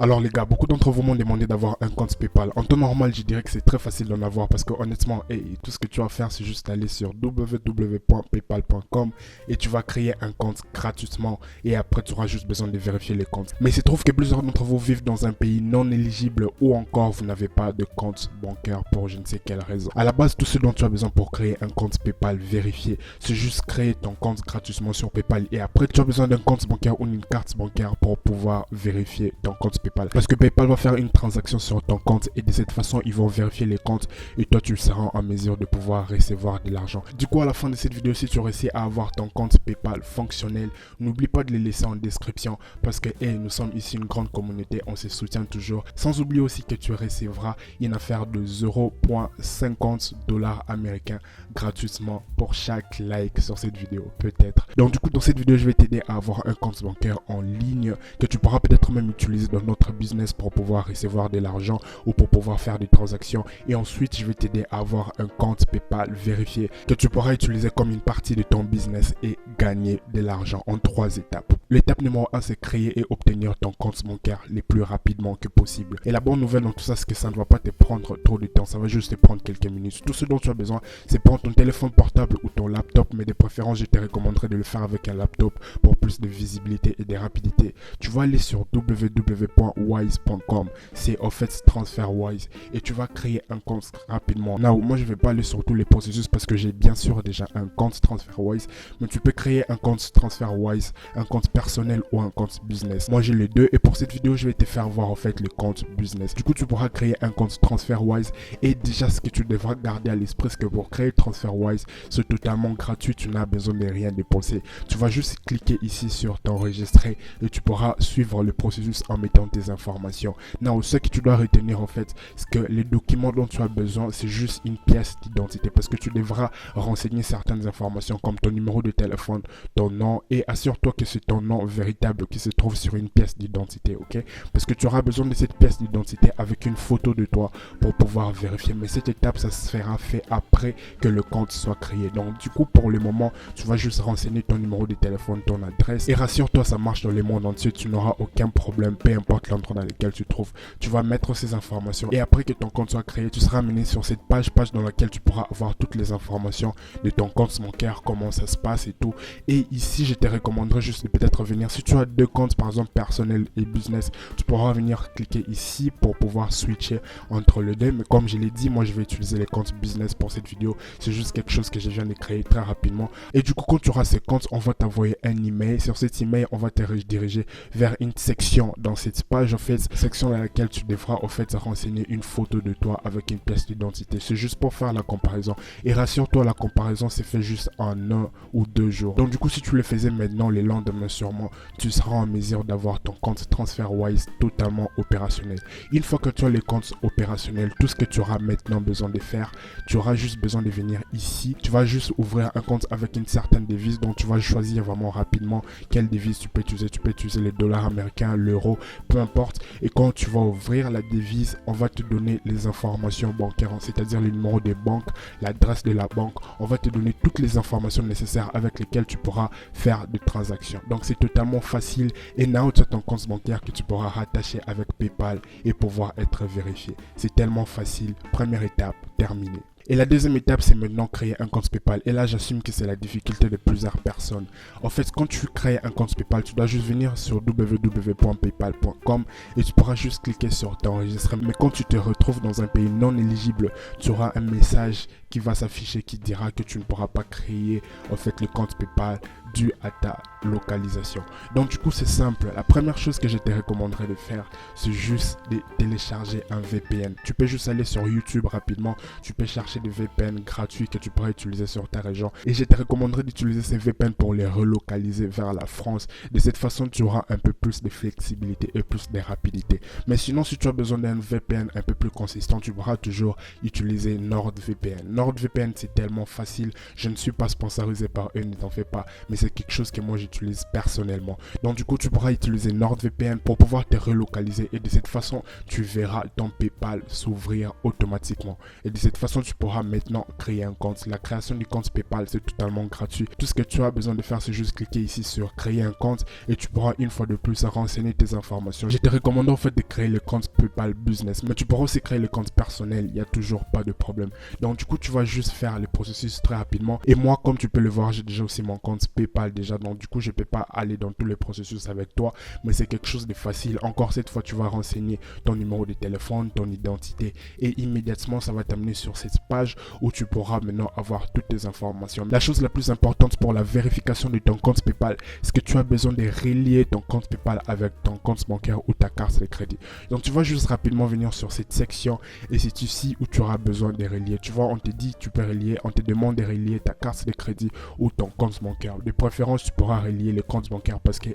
Alors les gars, beaucoup d'entre vous m'ont demandé d'avoir un compte PayPal. En temps normal, je dirais que c'est très facile d'en avoir parce que honnêtement, tout ce que tu vas faire, c'est juste aller sur www.paypal.com et tu vas créer un compte gratuitement et après tu auras juste besoin de vérifier les comptes. Mais il se trouve que plusieurs d'entre vous vivent dans un pays non éligible ou encore vous n'avez pas de compte bancaire pour je ne sais quelle raison. À la base, tout ce dont tu as besoin pour créer un compte PayPal vérifié, c'est juste créer ton compte gratuitement sur PayPal et après tu as besoin d'un compte bancaire ou d'une carte bancaire pour pouvoir vérifier ton compte PayPal. Parce que PayPal va faire une transaction sur ton compte et de cette façon, ils vont vérifier les comptes et toi, tu seras en mesure de pouvoir recevoir de l'argent. Du coup, à la fin de cette vidéo, si tu réussis à avoir ton compte PayPal fonctionnel, n'oublie pas de les laisser en description parce que nous sommes ici une grande communauté, on se soutient toujours. Sans oublier aussi que tu recevras une affaire de 0,50 $ américains gratuitement pour chaque like sur cette vidéo, peut-être. Donc du coup, dans cette vidéo, je vais t'aider à avoir un compte bancaire en ligne que tu pourras peut-être même utiliser dans notre business pour pouvoir recevoir de l'argent ou pour pouvoir faire des transactions. Et ensuite, je vais t'aider à avoir un compte PayPal vérifié que tu pourras utiliser comme une partie de ton business et gagner de l'argent en 3 étapes. L'étape numéro 1, c'est créer et obtenir ton compte bancaire le plus rapidement que possible. Et la bonne nouvelle dans tout ça, c'est que ça ne va pas te prendre trop de temps. Ça va juste te prendre quelques minutes. Tout ce dont tu as besoin, c'est prendre ton téléphone portable ou ton laptop. Mais de préférence, je te recommanderais de le faire avec un laptop pour plus de visibilité et de rapidité. Tu vas aller sur www.wise.com. C'est en fait TransferWise. Et tu vas créer un compte rapidement. Moi, je ne vais pas aller sur tous les processus parce que j'ai bien sûr déjà un compte TransferWise. Mais tu peux créer un compte TransferWise, un compte personnel ou un compte business. Moi j'ai les deux et pour cette vidéo je vais te faire voir en fait le compte business. Du coup tu pourras créer un compte TransferWise et déjà ce que tu devras garder à l'esprit c'est que pour créer TransferWise c'est totalement gratuit, tu n'as besoin de rien dépenser. Tu vas juste cliquer ici sur t'enregistrer et tu pourras suivre le processus en mettant tes informations. Ce que tu dois retenir en fait c'est que les documents dont tu as besoin c'est juste une pièce d'identité parce que tu devras renseigner certaines informations comme ton numéro de téléphone, ton nom et assure-toi que c'est ton nom véritable qui se trouve sur une pièce d'identité, ok? Parce que tu auras besoin de cette pièce d'identité avec une photo de toi pour pouvoir vérifier. Mais cette étape, ça sera fait après que le compte soit créé. Donc du coup, pour le moment, tu vas juste renseigner ton numéro de téléphone, ton adresse. Et rassure-toi, ça marche dans le monde entier. Tu n'auras aucun problème, peu importe l'endroit dans lequel tu te trouves. Tu vas mettre ces informations. Et après que ton compte soit créé, tu seras amené sur cette page dans laquelle tu pourras avoir toutes les informations de ton compte bancaire, comment ça se passe et tout. Et ici, je te recommanderais juste de peut-être venir, si tu as 2 comptes par exemple personnel et business, tu pourras venir cliquer ici pour pouvoir switcher entre les deux. Mais comme je l'ai dit, moi je vais utiliser les comptes business pour cette vidéo. C'est juste quelque chose que je viens de créer très rapidement. Et du coup, quand tu auras ces comptes, on va t'envoyer un email. Sur cet email, on va te rediriger vers une section dans cette page, en fait, section dans laquelle tu devras en fait renseigner une photo de toi avec une pièce d'identité. C'est juste pour faire la comparaison. Et rassure-toi, la comparaison s'est fait juste en 1 ou 2 jours. Donc du coup, si tu le faisais maintenant, les lendemain sûrement, tu seras en mesure d'avoir ton compte TransferWise totalement opérationnel. Une fois que tu as les comptes opérationnels, tout ce que tu auras maintenant besoin de faire, tu auras juste besoin de venir ici. Tu vas juste ouvrir un compte avec une certaine devise, donc tu vas choisir vraiment rapidement quelle devise tu peux utiliser. Tu peux utiliser les dollars américains, l'euro, peu importe. Et quand tu vas ouvrir la devise, on va te donner les informations bancaires, c'est-à-dire le numéro de banque, l'adresse de la banque. On va te donner toutes les informations nécessaires avec lesquelles tu pourras faire des transactions. Donc c'est totalement facile et tu as ton compte bancaire que tu pourras rattacher avec PayPal et pouvoir être vérifié. C'est tellement facile. Première étape terminée. Et la deuxième étape, c'est maintenant créer un compte PayPal. Et là, j'assume que c'est la difficulté de plusieurs personnes. En fait, quand tu crées un compte PayPal, tu dois juste venir sur www.paypal.com et tu pourras juste cliquer sur t'enregistrer. Mais quand tu te retrouves dans un pays non éligible, tu auras un message qui va s'afficher qui dira que tu ne pourras pas créer en fait le compte PayPal dû à ta localisation. Donc du coup c'est simple, la première chose que je te recommanderais de faire c'est juste de télécharger un VPN. Tu peux juste aller sur YouTube rapidement, tu peux chercher des VPN gratuits que tu pourras utiliser sur ta région et je te recommanderais d'utiliser ces VPN pour les relocaliser vers la France. De cette façon tu auras un peu plus de flexibilité et plus de rapidité. Mais sinon si tu as besoin d'un VPN un peu plus consistant, tu pourras toujours utiliser NordVPN. NordVPN, c'est tellement facile. Je ne suis pas sponsorisé par eux, ne t'en fais pas, mais c'est quelque chose que moi j'utilise personnellement. Donc du coup, tu pourras utiliser NordVPN pour pouvoir te relocaliser et de cette façon, tu verras ton PayPal s'ouvrir automatiquement. Et de cette façon, tu pourras maintenant créer un compte. La création du compte PayPal, c'est totalement gratuit. Tout ce que tu as besoin de faire, c'est juste cliquer ici sur créer un compte et tu pourras une fois de plus renseigner tes informations. Je te recommande en fait de créer le compte PayPal Business, mais tu pourras aussi créer le compte personnel, il n'y a toujours pas de problème. Donc du coup, tu vas juste faire le processus très rapidement. Et moi, comme tu peux le voir, j'ai déjà aussi mon compte PayPal déjà. Donc du coup, je ne peux pas aller dans tous les processus avec toi, mais c'est quelque chose de facile. Encore cette fois, tu vas renseigner ton numéro de téléphone, ton identité et immédiatement, ça va t'amener sur cette page où tu pourras maintenant avoir toutes tes informations. La chose la plus importante pour la vérification de ton compte PayPal, c'est que tu as besoin de relier ton compte PayPal avec ton compte bancaire ou ta carte de crédit. Donc tu vas juste rapidement venir sur cette section et c'est ici où tu auras besoin de relier. Tu vois, on te dit tu peux relier, on te demande de relier ta carte de crédit ou ton compte bancaire. De préférence, tu pourras relier le compte bancaire parce que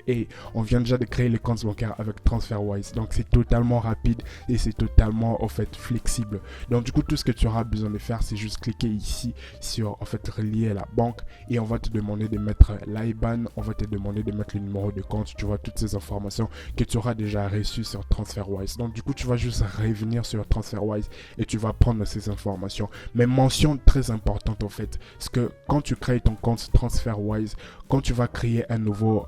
on vient déjà de créer le compte bancaire avec TransferWise. Donc c'est totalement rapide et c'est totalement en fait flexible. Donc du coup, tout ce que tu auras besoin de faire, c'est juste cliquer ici sur en fait relier la banque et on va te demander de mettre l'IBAN, on va te demander de mettre le numéro de compte. Tu vois toutes ces informations que tu auras déjà reçues sur TransferWise. Donc du coup, tu vas juste revenir sur TransferWise et tu vas prendre ces informations. Mais mention très importante en fait, c'est que quand tu crées ton compte TransferWise, quand tu vas créer un nouveau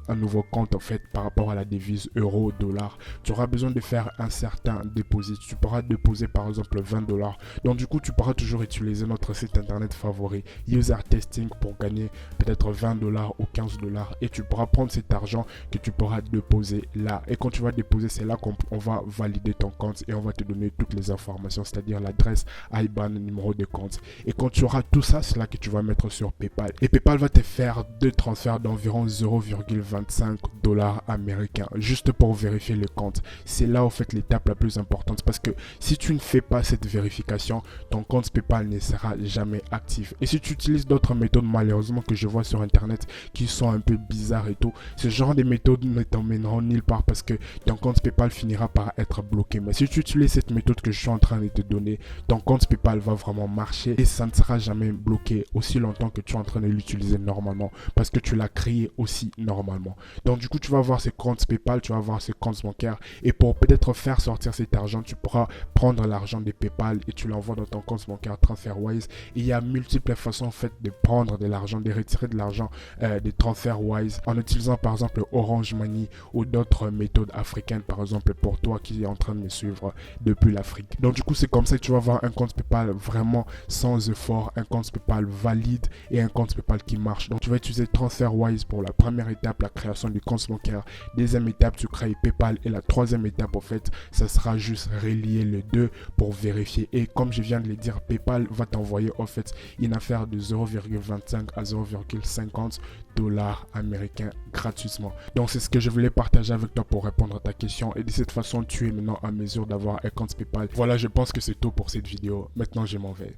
compte en fait par rapport à la devise euro, dollar, tu auras besoin de faire un certain dépôt. Tu pourras déposer par exemple 20 $. Donc du coup, tu pourras toujours utiliser notre site internet favori, User Testing, pour gagner peut-être 20 $ ou 15 $ et tu pourras prendre cet argent que tu pourras déposer là. Et quand tu vas déposer, c'est là qu'on va valider ton compte et on va te donner toutes les informations, c'est-à-dire l'adresse, IBAN, numéro de compte. Et quand tu auras tout ça, c'est là que tu vas mettre sur PayPal. Et PayPal va te faire deux transferts d'environ 0,25 $ américains, juste pour vérifier le compte. C'est là en fait l'étape la plus importante parce que si tu ne fais pas cette vérification, ton compte PayPal ne sera jamais actif. Et si tu utilises d'autres méthodes malheureusement que je vois sur internet qui sont un peu bizarres et tout, ce genre de méthodes ne t'emmèneront nulle part parce que ton compte PayPal finira par être bloqué. Mais si tu utilises cette méthode que je suis en train de te donner, ton compte PayPal va vraiment marcher et ça ne sera jamais bloqué aussi longtemps que tu es en train de l'utiliser normalement parce que tu l'as créé aussi normalement. Donc du coup, tu vas avoir ce compte PayPal, tu vas avoir ce compte bancaire et pour peut-être faire sortir cet argent, tu pourras prendre l'argent de PayPal et tu l'envoies dans ton compte bancaire TransferWise. Et il y a multiples façons en fait de prendre de l'argent, de retirer de l'argent de TransferWise en utilisant par exemple Orange Money ou d'autres méthodes africaines, par exemple pour toi qui est en train de me suivre depuis l'Afrique. Donc du coup, c'est comme ça que tu vas avoir un compte PayPal vraiment sans effort, un compte PayPal valide et un compte PayPal qui marche. Donc tu vas utiliser TransferWise pour la première étape, la création du compte bancaire. Deuxième étape, tu crées PayPal et la troisième étape en fait, ça sera juste relier les deux pour vérifier. Et comme je viens de le dire, PayPal va t'envoyer en fait une affaire de 0,25 à 0,50 $ américains gratuitement. Donc c'est ce que je voulais partager avec toi pour répondre à ta question et de cette façon tu es maintenant en mesure d'avoir un compte PayPal. Voilà, je pense que c'est tout pour cette vidéo. Maintenant je m'en vais.